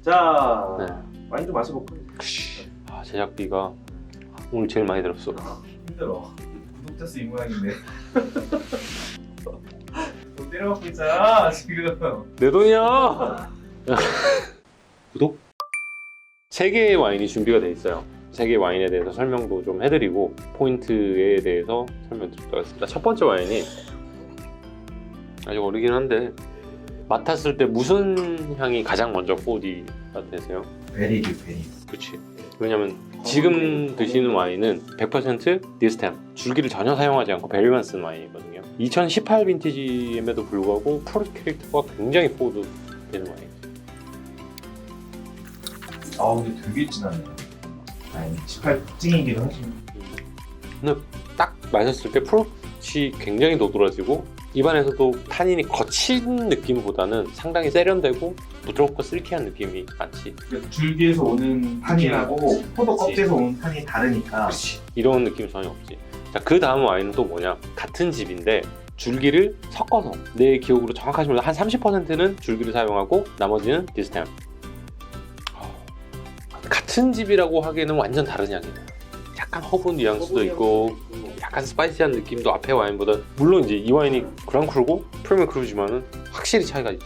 자, 네. 와인 좀 마셔볼까? 아, 제작비가 오늘 제일 많이 들었어. 힘들어. 구독자 수 이 모양인데. 돈 때려먹고 있잖아 지금. 내 돈이야! 구독? 3개의 와인이 준비가 돼 있어요. 3개의 와인에 대해서 설명도 좀 해드리고 포인트에 대해서 설명드리도록 하겠습니다. 첫 번째 와인이 아직 어리긴 한데 맡았을 때 무슨 향이 가장 먼저 4D 같으세요? 베리류 베리. 그렇지. 왜냐면 지금 드시는 와인은 100% 디스템, 줄기를 전혀 사용하지 않고 베리만 쓴 와인이거든요. 2018 빈티지임에도 불구하고 프로트 캐릭터가 굉장히 포워드 되는 와인. 아 근데 되게 진하네. 아니 18 특징이기도 하지. 근데 딱 마셨을 때 프로치 굉장히 도드라지고 입안에서도 타닌이 거친 느낌보다는 상당히 세련되고 부드럽고 실키한 느낌이 많지. 줄기에서 오는 탄이라고 포도 껍질에서 오는 탄이 다르니까. 그렇지. 이런 느낌이 전혀 없지. 자, 그 다음 와인은 또 뭐냐? 같은 집인데 줄기를 섞어서 내 기억으로 정확하시면 한 30%는 줄기를 사용하고 나머지는 디스템. 같은 집이라고 하기에는 완전 다른 향이에요. 약간 허브 뉘앙스도 있고 약간 스파이시한 느낌도 앞에 와인보다, 물론 이제 이 와인이 그랑크루고 프리미엄 크루지만은 확실히 차이가 있지.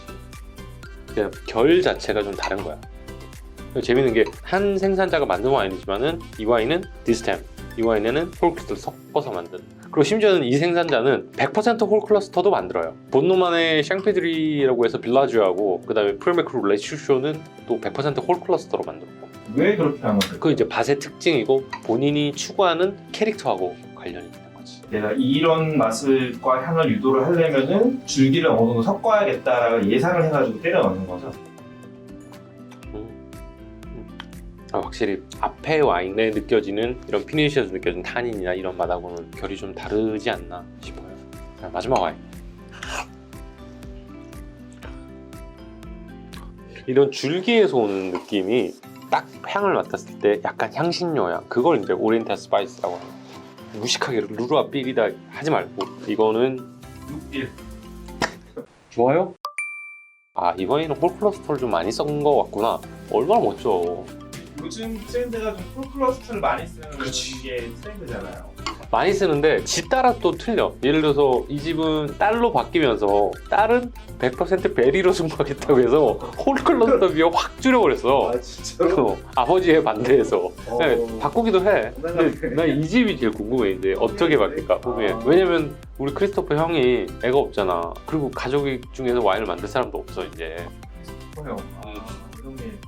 그냥 결 자체가 좀 다른 거야. 재밌는 게 한 생산자가 만든 와인이지만은 이 와인은 디스템, 이 와인에는 홀클러스터를 섞어서 만든. 그리고 심지어는 이 생산자는 100% 홀클러스터도 만들어요. 본노만의 샹페드리라고 해서 빌라주하고 그 다음에 프리미엄 크루 레슈쇼는 또 100% 홀클러스터로 만들었고. 왜 그렇게 한 건데? 그 이제 밭의 특징이고 본인이 추구하는 캐릭터하고 관련이 있는 거지. 내가 이런 맛과 향을 유도를 하려면은 줄기를 어느 정도 섞어야겠다라고 예상을 해가지고 때려 넣는 거죠. 확실히 앞에 와인에 느껴지는 이런 피니쉬에서 느껴지는 타닌이나 이런 맛하고는 결이 좀 다르지 않나 싶어요. 자, 마지막 와인. 이런 줄기에서 오는 느낌이 딱 향을 맡았을 때 약간 향신료야. 그걸 이제 오리엔탈 스파이스라고 합니다. 무식하게 루루아 삘이다 하지 말고 이거는 6일. 좋아요? 아, 이 와인은 홀클러스터를 좀 많이 썬 거 같구나. 얼마나 멋져. 요즘 트렌드가 좀 풀클러스터를 많이 쓰는 그치. 게 트렌드잖아요. 많이 쓰는데 집 따라 또 틀려. 예를 들어서 이 집은 딸로 바뀌면서 딸은 100% 베리로 승부하겠다고 해서 홀클러스터 비율 확 줄여버렸어. 진짜로? 아버지의 반대해서. 네, 어. 바꾸기도 해. 근데 나 이 집이 제일 궁금해. 이제 어떻게 바뀔까 후에. 왜냐면 우리 크리스토퍼 형이 애가 없잖아. 그리고 가족 중에서 와인을 만들 사람도 없어 이제. 형. 형님.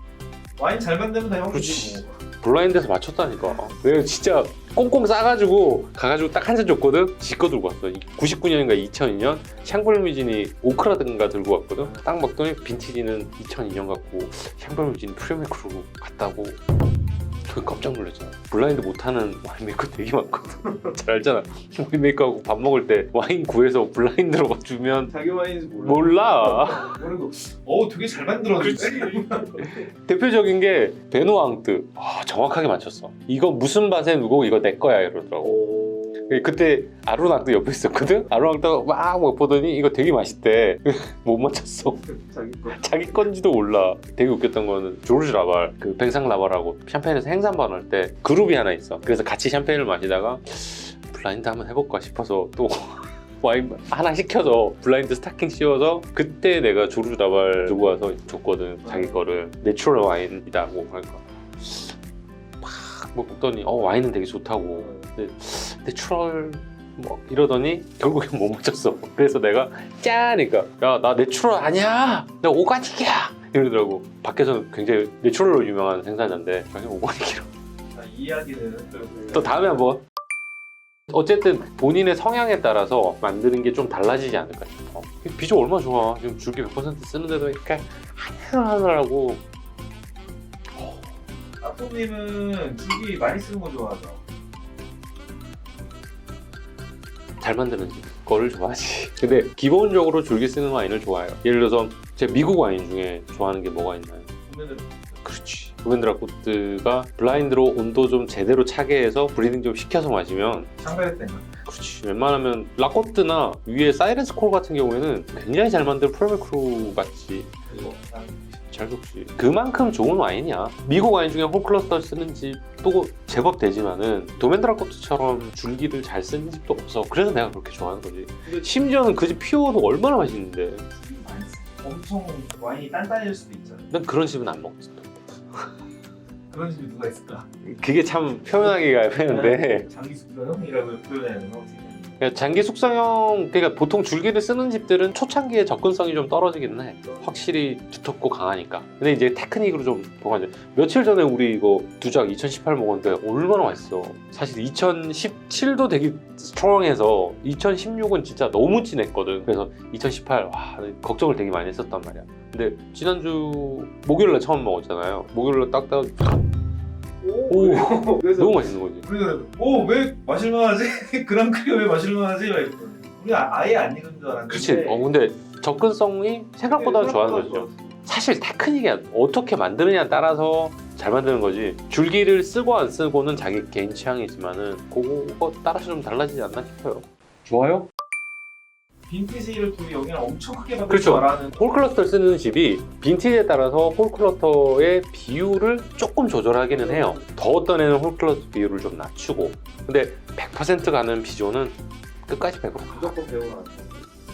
와인 잘 만들면 다 형이지. 뭐. 블라인드에서 맞췄다니까. 내가 진짜 꽁꽁 싸가지고 가가지고 딱 한 잔 줬거든. 지 거 들고 왔어. 99년인가 2002년 샹벌미진이 오크라든가 들고 왔거든. 딱 먹더니 빈티지는 2002년 같고 샹벌미진 프리미엄 크루 같다고. 그 깜짝 놀랐잖아. 블라인드 못하는 와인메이커 되게 많거든. 잘 알잖아. 와인메이커하고 밥 먹을 때 와인 구해서 블라인드로 주면 자기 와인인지 몰라. 모르고 되게 잘 만들었는데. 대표적인 게 베노앙뜨. 정확하게 맞췄어. 이거 무슨 밭에 누고 이거 내 거야 이러더라고. 그때 아로낙도 옆에 있었거든? 아로낙도 막 보더니 이거 되게 맛있대. 못 맞췄어. 자기 거. 자기 건지도 몰라. 되게 웃겼던 거는 조르지 라발, 그 뱅상 라발하고 샴페인에서 행사반 할 때 그룹이 하나 있어. 그래서 같이 샴페인을 마시다가 블라인드 한번 해볼까 싶어서 또 와인 하나 시켜서 블라인드 스타킹 씌워서 그때 내가 조르지 라발 들고 와서 줬거든. 자기 거를 내추럴 와인이라고 할까. 막 먹더니 와인은 되게 좋다고. 근데 내추럴 뭐 이러더니 결국엔 못 맞췄어. 그래서 내가 짜니까 야, 나 내추럴 아니야, 나 오가닉이야 이러더라고. 밖에서는 굉장히 내추럴로 유명한 생산자인데 저는 오가닉이라고. 이 이야기는 또 다음에 한번. 어쨌든 본인의 성향에 따라서 만드는 게 좀 달라지지 않을까 싶어. 비주얼 얼마나 좋아. 지금 줄기 100% 쓰는데도 이렇게 하늘하늘하고. 아톰님은 줄기 많이 쓰는 거 좋아하죠? 잘 만드는 거를 좋아하지. 근데 기본적으로 줄기 쓰는 와인을 좋아해요. 예를 들어서 제 미국 와인 중에 좋아하는 게 뭐가 있나요? 보면은 그렇지. 루벤드라코트가 블라인드로 온도 좀 제대로 차게 해서 브리딩 좀 시켜서 마시면 샹벨 때는 그렇지. 웬만하면 라코트나 위에 사이렌스 콜 같은 경우에는 굉장히 잘 만든 프로메 크루 같지. 그리고 잘 속지. 그만큼 좋은 와인이야. 미국 와인 중에 홀클러스터 쓰는 집도 제법 되지만은 도멘드라코트처럼 줄기를 잘 쓰는 집도 없어. 그래서 내가 그렇게 좋아하는 거지. 심지어는 그 집 피워도 얼마나 맛있는데. 엄청 와인이 단단해질 수도 있잖아. 난 그런 집은 안 먹지. 그런 집이 누가 있을까? 그게 참 표현하기가 애매한데 장기 숙성형이라고 표현하는 거 어떻게? 그러니까 장기 숙성형, 그러니까 보통 줄기를 쓰는 집들은 초창기에 접근성이 좀 떨어지기는 해. 확실히 두텁고 강하니까. 근데 이제 테크닉으로 좀 보가지. 며칠 전에 우리 이거 두작 2018 먹었는데 얼마나 맛있어. 사실 2017도 되게 스트롱해서 2016은 진짜 너무 진했거든. 그래서 2018 와, 걱정을 되게 많이 했었단 말이야. 근데 지난주 목요일날 처음 먹었잖아요. 목요일날 딱 오, 그래서 너무 맛있는 거지. 우리가 왜 마실만하지? 그랑크리가 왜 마실만하지? 막 이랬거든. 우리가 아예 안 익은 줄 알았는데. 그치. 근데 접근성이 생각보다 좋아하는 거죠. 사실 테크닉이 어떻게 만드느냐에 따라서 잘 만드는 거지. 줄기를 쓰고 안 쓰고는 자기 개인 취향이지만은 그거 따라서 좀 달라지지 않나 싶어요. 좋아요? 빈티지를 또 영향을 엄청 크게 받을 그렇죠. 줄 알아는. 홀클러스터를 쓰는 집이 빈티지에 따라서 홀클러스터의 비율을 조금 조절하기는 해요. 더 어떤 애는 홀클러스터 비율을 좀 낮추고. 근데 100% 가는 비조는 끝까지 100% 가. 무조건 배우나.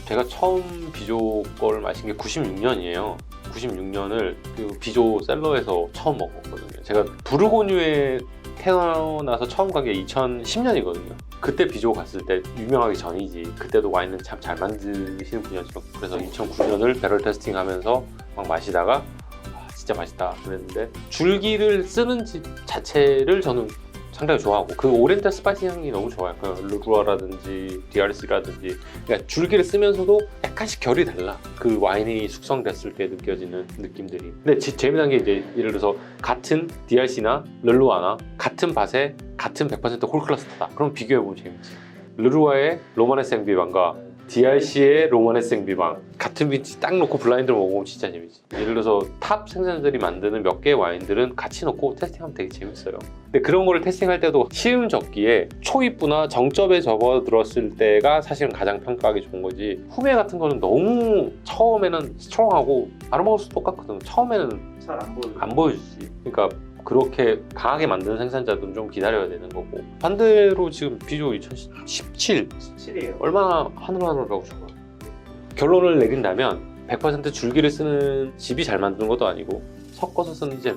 제가 처음 비조 거를 마신 게 96년이에요. 96년을 그 비조 셀러에서 처음 먹었거든요. 제가 부르고뉴에 태어나서 처음 간 게 2010년이거든요. 그때 비조 갔을 때 유명하기 전이지. 그때도 와인은 참 잘 만드시는 분이었죠. 그래서 2009년을 배럴 테스팅 하면서 막 마시다가 진짜 맛있다 그랬는데 줄기를 쓰는 집 자체를 저는 상당히 좋아하고 그 오리엔탈 스파이시 향이 너무 좋아요. 그 르루아라든지 DRC라든지 그러니까 줄기를 쓰면서도 약간씩 결이 달라. 그 와인이 숙성됐을 때 느껴지는 느낌들이. 근데 재미난 게 이제 예를 들어서 같은 DRC나 르루아나 같은 밭에 같은 100% 홀클러스터다. 그럼 비교해보면 재밌지. 르루아의 로마네 생비방과 DRC의 로마네 생비방 같은 빈티 딱 놓고 블라인드를 먹어보면 진짜 재밌지. 예를 들어서 탑 생산자들이 만드는 몇 개의 와인들은 같이 놓고 테스팅하면 되게 재밌어요. 근데 그런 거를 테스팅할 때도 시음 적기에 초입부나 정점에 접어들었을 때가 사실은 가장 평가하기 좋은 거지. 후메 같은 거는 너무 처음에는 스트롱하고 아로마우스 똑같거든. 처음에는 잘 안 보여. 안 보여주지. 그러니까 그렇게 강하게 만드는 생산자들은 좀 기다려야 되는 거고. 반대로 지금 비조 2017 17이에요. 얼마나 하늘하늘하고 좋아. 결론을 내린다면 100% 줄기를 쓰는 집이 잘 만드는 것도 아니고 섞어서 쓰는 집이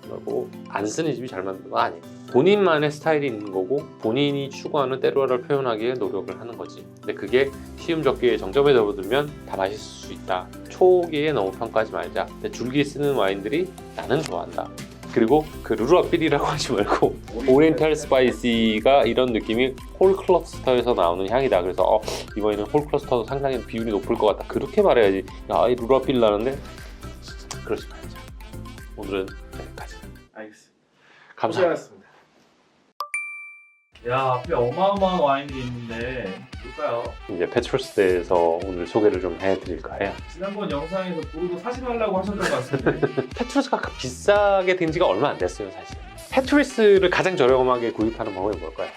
말고 안 쓰는 집이 잘 만드는 건 아니에요. 본인만의 스타일이 있는 거고 본인이 추구하는 때로를 표현하기에 노력을 하는 거지. 근데 그게 시음 적기에 정점에 접어들면 다 맛있을 수 있다. 초기에 너무 평가하지 말자. 근데 줄기 쓰는 와인들이 나는 좋아한다. 그리고 그 르루아삘이라고 하지 말고 오리엔탈 스파이시가 이런 느낌이 홀클러스터에서 나오는 향이다. 그래서 이번에는 홀클러스터도 상당히 비율이 높을 것 같다. 그렇게 말해야지. 이 르루아삘 나는데 그러지 말자. 오늘은 여기까지. 알겠습니다. 감사합니다. 고생하셨습니다. 야, 앞에 어마어마한 와인들이 있는데 볼까요? 이제 페트루스대에서 오늘 소개를 좀 해드릴까 해요. 지난번 영상에서 보르도 사시하려고 하셨던 것 같은데. 페트루스가 비싸게 된 지가 얼마 안 됐어요, 사실. 페트루스를 가장 저렴하게 구입하는 방법이 뭘까요?